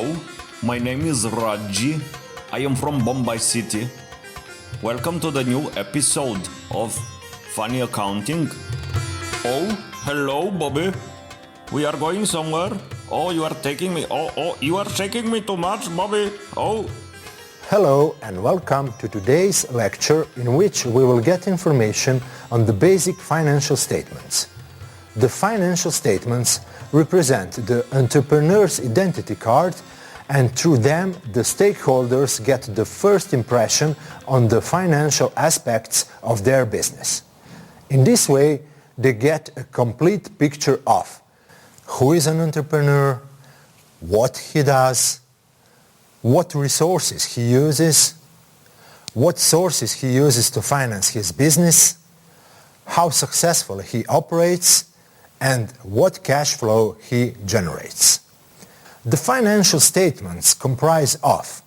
Hello, my name is Raji. I am from Bombay City. Welcome to the new episode of Funny Accounting. Oh, hello, Bobby. We are going somewhere. Oh, you are taking me. You are shaking me too much, Bobby. Oh. Hello and welcome to today's lecture in which we will get information on the basic financial statements. The financial statements represent the entrepreneur's identity card, and through them the stakeholders get the first impression on the financial aspects of their business. In this way, they get a complete picture of who is an entrepreneur, what he does, what resources he uses, what sources he uses to finance his business, how successful he operates, and what cash flow he generates. The financial statements comprise of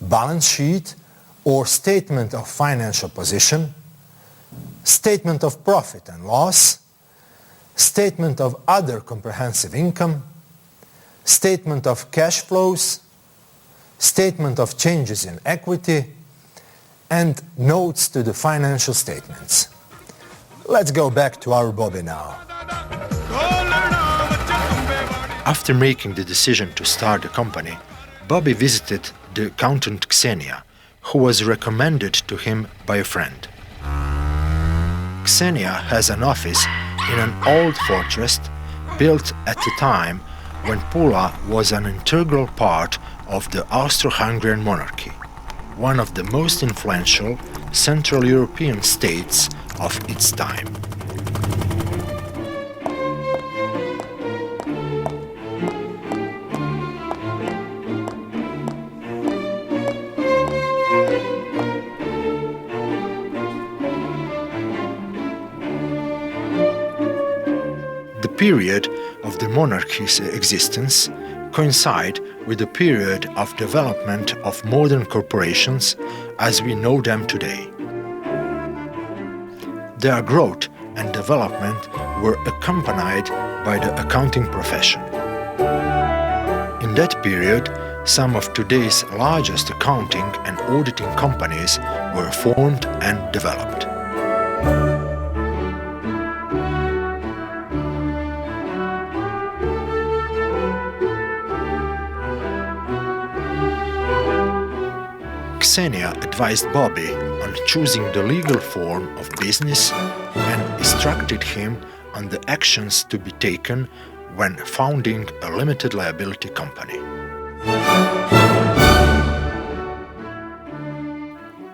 balance sheet or statement of financial position, statement of profit and loss, statement of other comprehensive income, statement of cash flows, statement of changes in equity, and notes to the financial statements. Let's go back to our Bobby now. After making the decision to start a company, Bobby visited the accountant Ksenia, who was recommended to him by a friend. Ksenia has an office in an old fortress built at the time when Pula was an integral part of the Austro-Hungarian monarchy, one of the most influential Central European states of its time. The period of the monarchy's existence coincide with the period of development of modern corporations as we know them today. Their growth and development were accompanied by the accounting profession. In that period, some of today's largest accounting and auditing companies were formed and developed. Ksenia advised Bobby on choosing the legal form of business and instructed him on the actions to be taken when founding a limited liability company.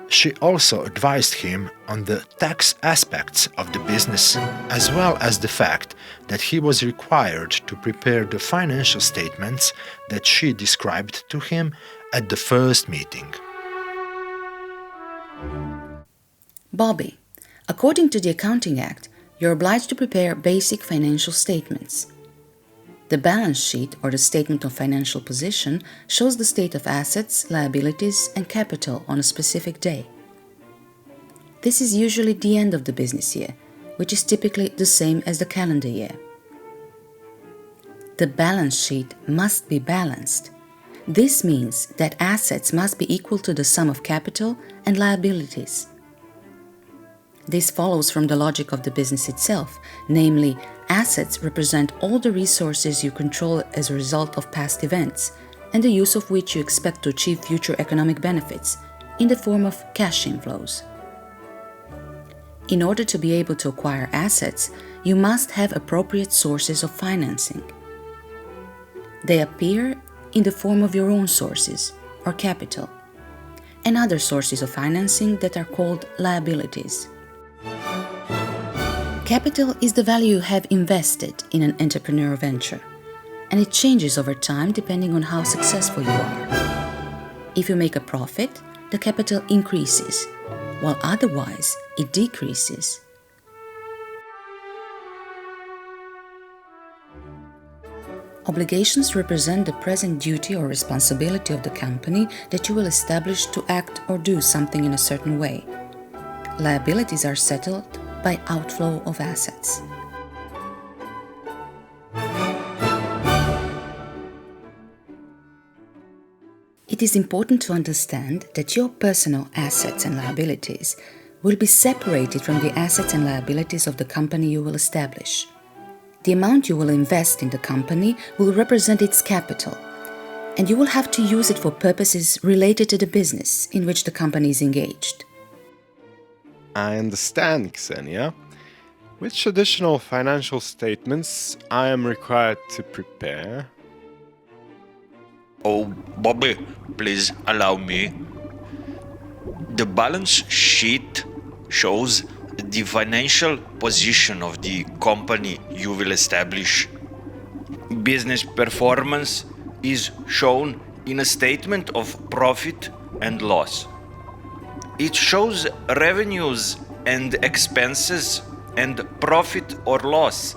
She also advised him on the tax aspects of the business, as well as the fact that he was required to prepare the financial statements that she described to him at the first meeting. Bobby, according to the Accounting Act, you're obliged to prepare basic financial statements. The balance sheet or the statement of financial position shows the state of assets, liabilities, and capital on a specific day. This is usually the end of the business year, which is typically the same as the calendar year. The balance sheet must be balanced. This means that assets must be equal to the sum of capital and liabilities. This follows from the logic of the business itself, namely, assets represent all the resources you control as a result of past events, and the use of which you expect to achieve future economic benefits, in the form of cash inflows. In order to be able to acquire assets, you must have appropriate sources of financing. They appear in the form of your own sources, or capital, and other sources of financing that are called liabilities. Capital is the value you have invested in an entrepreneurial venture, and it changes over time depending on how successful you are. If you make a profit, the capital increases, while otherwise it decreases. Obligations represent the present duty or responsibility of the company that you will establish to act or do something in a certain way. Liabilities are settled by outflow of assets. It is important to understand that your personal assets and liabilities will be separated from the assets and liabilities of the company you will establish. The amount you will invest in the company will represent its capital, and you will have to use it for purposes related to the business in which the company is engaged. I understand, Ksenia. Which additional financial statements I am required to prepare? Oh, Bobby, please allow me. The balance sheet shows the financial position of the company you will establish. Business performance is shown in a statement of profit and loss. It shows revenues and expenses and profit or loss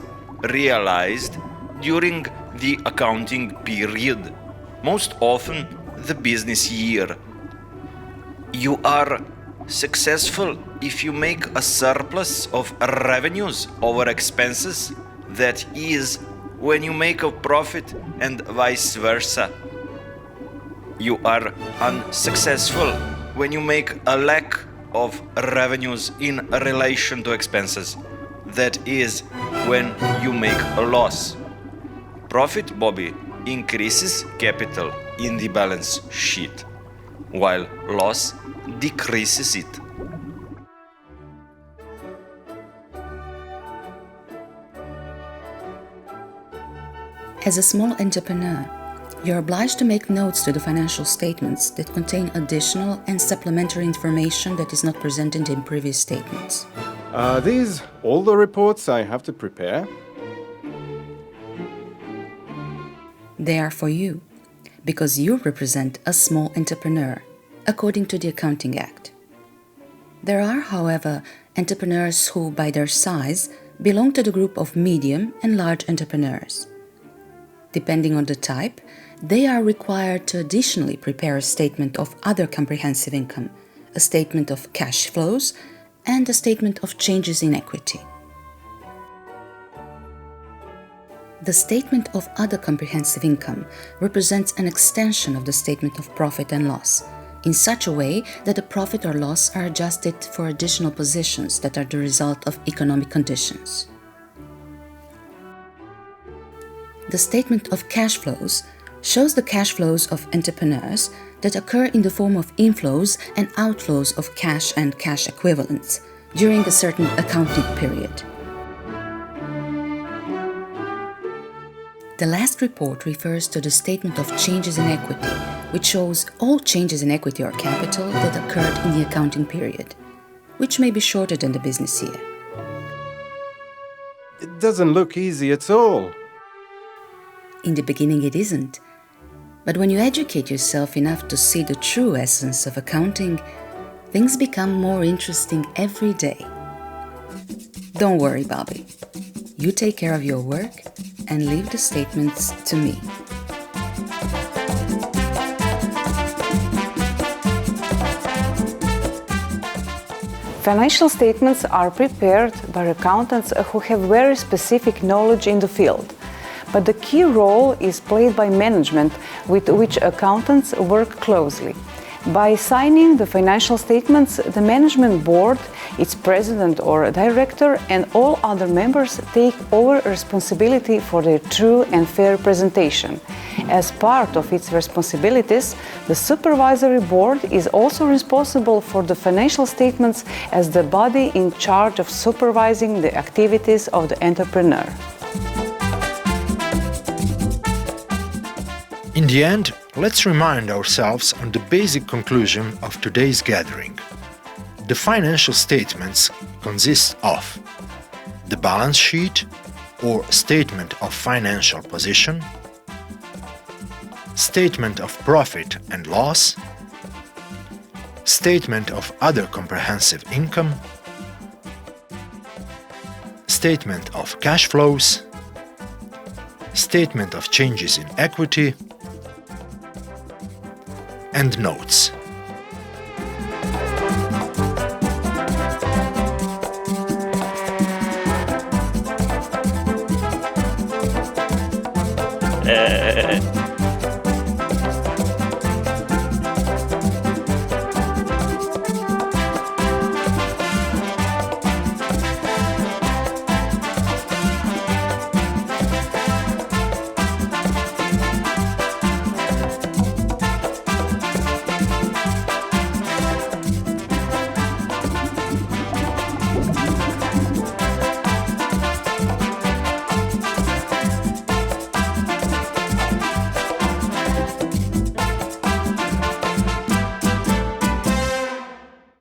realized during the accounting period, most often the business year. You are successful if you make a surplus of revenues over expenses, that is, when you make a profit and vice versa. You are unsuccessful when you make a lack of revenues in relation to expenses, that is, when you make a loss. Profit, Bobby, increases capital in the balance sheet, while loss decreases it. As a small entrepreneur, you're obliged to make notes to the financial statements that contain additional and supplementary information that is not presented in previous statements. Are these all the reports I have to prepare? They are for you, because you represent a small entrepreneur, according to the Accounting Act. There are, however, entrepreneurs who, by their size, belong to the group of medium and large entrepreneurs. Depending on the type, they are required to additionally prepare a statement of other comprehensive income, a statement of cash flows, and a statement of changes in equity. The statement of other comprehensive income represents an extension of the statement of profit and loss, in such a way that the profit or loss are adjusted for additional positions that are the result of economic conditions. The statement of cash flows shows the cash flows of entrepreneurs that occur in the form of inflows and outflows of cash and cash equivalents during a certain accounting period. The last report refers to the statement of changes in equity, which shows all changes in equity or capital that occurred in the accounting period, which may be shorter than the business year. It doesn't look easy at all. In the beginning it isn't, but when you educate yourself enough to see the true essence of accounting, things become more interesting every day. Don't worry, Bobby. You take care of your work and leave the statements to me. Financial statements are prepared by accountants who have very specific knowledge in the field. But the key role is played by management, with which accountants work closely. By signing the financial statements, the management board, its president or director, and all other members take over responsibility for their true and fair presentation. As part of its responsibilities, the supervisory board is also responsible for the financial statements as the body in charge of supervising the activities of the entrepreneur. In the end, let's remind ourselves on the basic conclusion of today's gathering. The financial statements consist of the balance sheet or statement of financial position, statement of profit and loss, statement of other comprehensive income, statement of cash flows, statement of changes in equity, and notes.